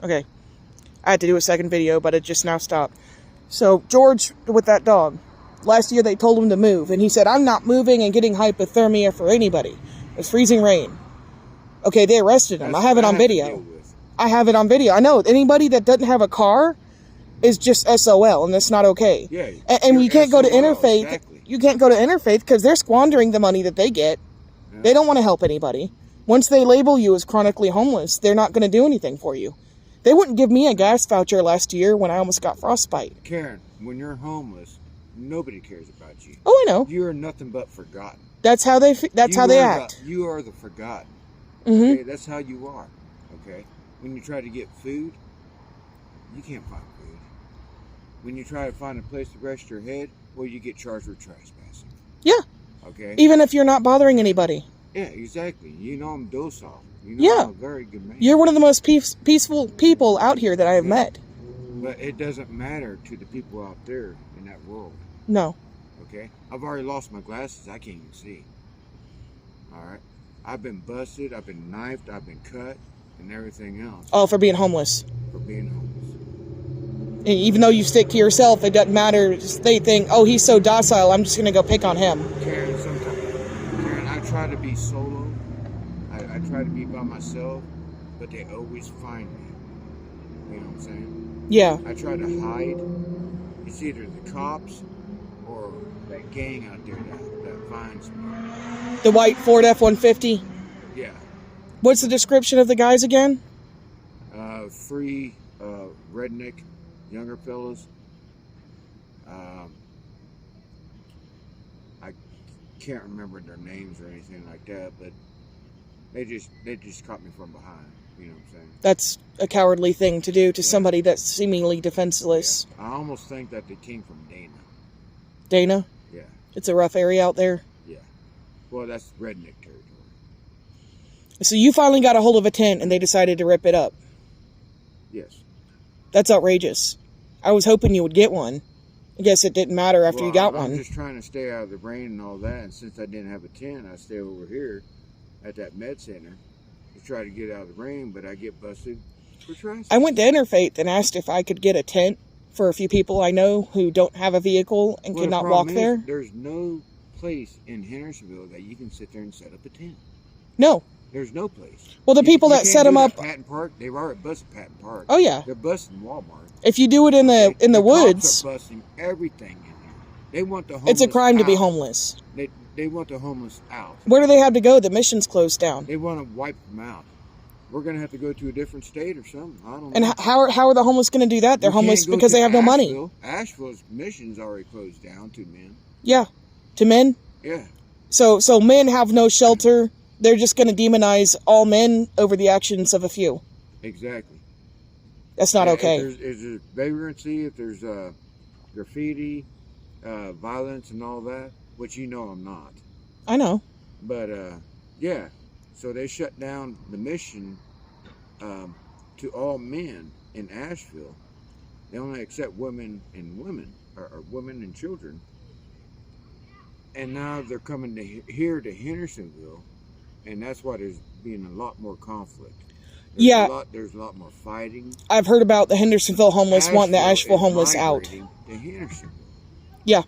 Okay. I had to do a second video, but it just now stopped. So, George, with that dog, last year they told him to move, and he said, I'm not moving and getting hypothermia for anybody. It's freezing rain. Okay, they arrested him. I have it on video. I have it on video. I know. Anybody that doesn't have a car is just SOL, and that's not okay. Yeah. And you can't go to Interfaith. Exactly. You can't go to Interfaith because they're squandering the money that they get. Yeah. They don't want to help anybody. Once they label you as chronically homeless, they're not going to do anything for you. They wouldn't give me a gas voucher last year when I almost got frostbite. Karen, when you're homeless, nobody cares about you. Oh, I know. You're nothing but forgotten. That's how they act. You are the forgotten. Mm-hmm. Okay? That's how you are. Okay? When you try to get food, you can't find food. When you try to find a place to rest your head, well, you get charged with trespassing. Yeah. Okay? Even if you're not bothering anybody. Yeah, exactly. You know I'm docile. You know I'm a very good man. You're one of the most peaceful people out here that I have met. But it doesn't matter to the people out there in that world. No. Okay? I've already lost my glasses. I can't even see. Alright? I've been busted. I've been knifed. I've been cut. And everything else. Oh, for being homeless. For being homeless. And even though you stick to yourself, it doesn't matter. They think, oh, he's so docile, I'm just going to go pick on him. Karen, I try to be solo. I try to be by myself, but they always find me. You know what I'm saying? Yeah. I try to hide. It's either the cops or that gang out there that finds me. The white Ford F-150? Yeah. What's the description of the guys again? Free, redneck, younger fellas. I can't remember their names or anything like that, but they just caught me from behind. You know what I'm saying? That's a cowardly thing to do to somebody that's seemingly defenseless. Yeah. I almost think that they came from Dana. Dana? Yeah. It's a rough area out there? Yeah. Well, that's redneck territory. So you finally got a hold of a tent and they decided to rip it up? Yes. That's outrageous. I was hoping you would get one. I guess it didn't matter after you got one. I'm just trying to stay out of the rain and all that, and since I didn't have a tent, I stay over here at that med center to try to get out of the rain, but I get busted for trespassing. I went to Interfaith and asked if I could get a tent for a few people I know who don't have a vehicle and cannot walk there. There's no place in Hendersonville that you can sit there and set up a tent. No. There's no place. Well, the people that set them up, Patton Park, they've already busted Patton Park. Oh yeah, they're busting Walmart. If you do it in the woods, cops are busting everything in there. They want the homeless. It's a crime out. to be homeless. They want the homeless out. Where do they have to go? The mission's closed down. They want to wipe them out. We're gonna have to go to a different state or something. I don't know. And how are the homeless going to do that? They're homeless because they have no money. Asheville's mission's already closed down to men. Yeah, to men. Yeah. So men have no shelter. They're just going to demonize all men over the actions of a few. Exactly. That's not okay. If there's vagrancy, if there's graffiti, violence and all that, which you know I'm not. I know. But, yeah. So they shut down the mission to all men in Asheville. They only accept women or women and children. And now they're coming here to Hendersonville. And that's why there's being a lot more conflict. There's a lot more fighting. I've heard about the Hendersonville homeless wanting the Asheville homeless out. To Hendersonville. Yeah.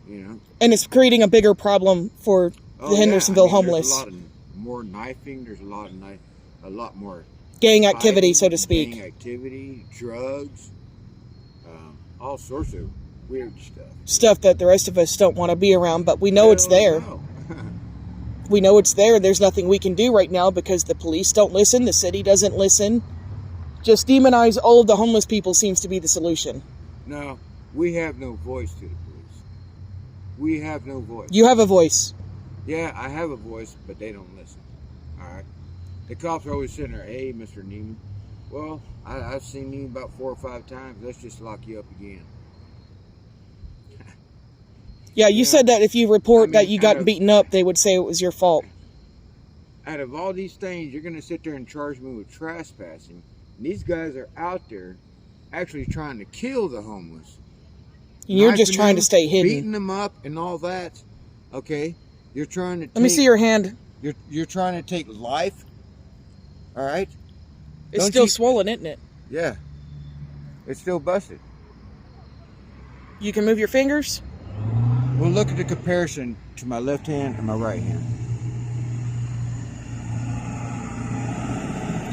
You know? And it's creating a bigger problem for the Hendersonville homeless. There's a lot more knifing. There's a lot more gang activity, so to speak. Gang activity, drugs, all sorts of weird stuff. Stuff that the rest of us don't want to be around, but we know it's there. We know it's there. There's nothing we can do right now because the police don't listen. The city doesn't listen. Just demonize all of the homeless people seems to be the solution. No, we have no voice to the police. We have no voice. You have a voice. Yeah, I have a voice, but they don't listen. All right. The cops are always sitting there, hey, Mr. Neiman. Well, I've seen you about 4 or 5 times. Let's just lock you up again. Yeah, you said that if you report that you got beaten up, they would say it was your fault. Out of all these things, you're going to sit there and charge me with trespassing. And these guys are out there actually trying to kill the homeless. And you're just trying to stay hidden. Beating them up and all that. Okay? You're trying to Let me see your hand. You're trying to take life. All right? It's still swollen, isn't it? Yeah. It's still busted. You can move your fingers? Well, look at the comparison to my left hand and my right hand.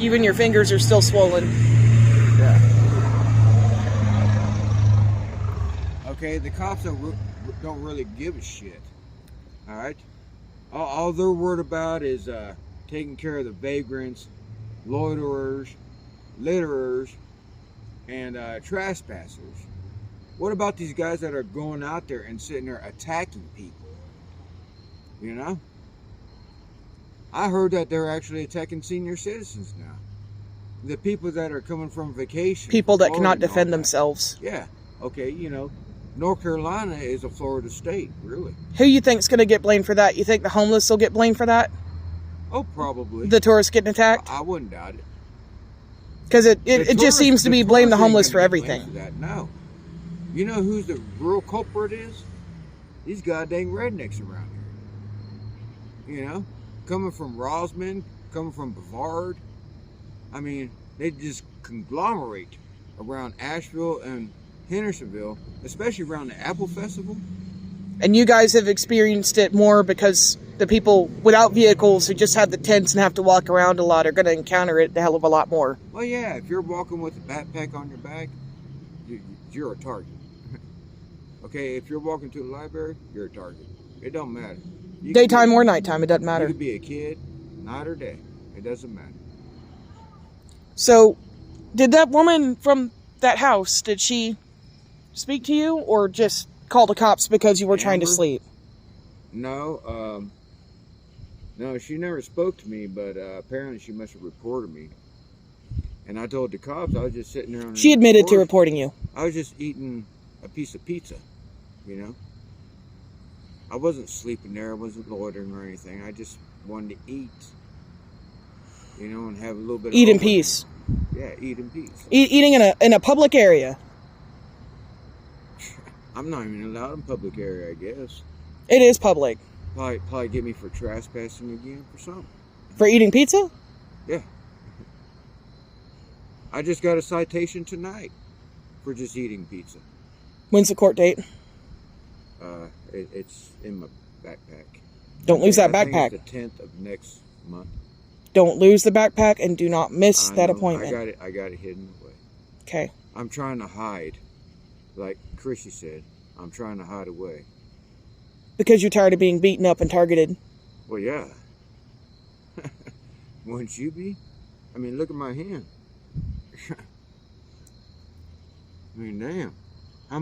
Even your fingers are still swollen. Yeah. Okay, the cops don't really give a shit. All right? All they're worried about is taking care of the vagrants, loiterers, litterers, and trespassers. What about these guys that are going out there and sitting there attacking people? You know? I heard that they're actually attacking senior citizens now. The people that are coming from vacation. People that cannot defend themselves. Yeah. Okay, you know, North Carolina is a Florida state, really. Who you think's going to get blamed for that? You think the homeless will get blamed for that? Oh, probably. The tourists getting attacked? I wouldn't doubt it. Because it just seems to be blame the homeless for everything. For that. No. You know who's the real culprit is? These goddamn rednecks around here. You know? Coming from Rosman, coming from Brevard. I mean, they just conglomerate around Asheville and Hendersonville, especially around the Apple Festival. And you guys have experienced it more because the people without vehicles who just have the tents and have to walk around a lot are going to encounter it a hell of a lot more. Well, yeah, if you're walking with a backpack on your back, you're a target. Okay, if you're walking to the library, you're a target. It don't matter. Daytime or nighttime, it doesn't matter. You could be a kid, night or day. It doesn't matter. So, did that woman from that house, did she speak to you or just call the cops because you were trying to sleep? No, no, she never spoke to me, but apparently she must have reported me. And I told the cops I was just sitting there on She admitted to reporting you. I was just eating a piece of pizza, you know? I wasn't sleeping there, I wasn't loitering or anything. I just wanted to eat, you know, and have a little bit of... Eat in peace. Yeah, eat in peace. Eating in a public area. I'm not even allowed in public area, I guess. It is public. Probably get me for trespassing again for something. For eating pizza? Yeah. I just got a citation tonight for just eating pizza. When's the court date? It's in my backpack. Don't lose that I backpack. think it's the 10th of next month. Don't lose the backpack and do not miss that appointment. I got it hidden away. Okay. I'm trying to hide. Like Chrissy said, I'm trying to hide away. Because you're tired of being beaten up and targeted. Well, yeah. Wouldn't you be? I mean, look at my hand. I mean, damn.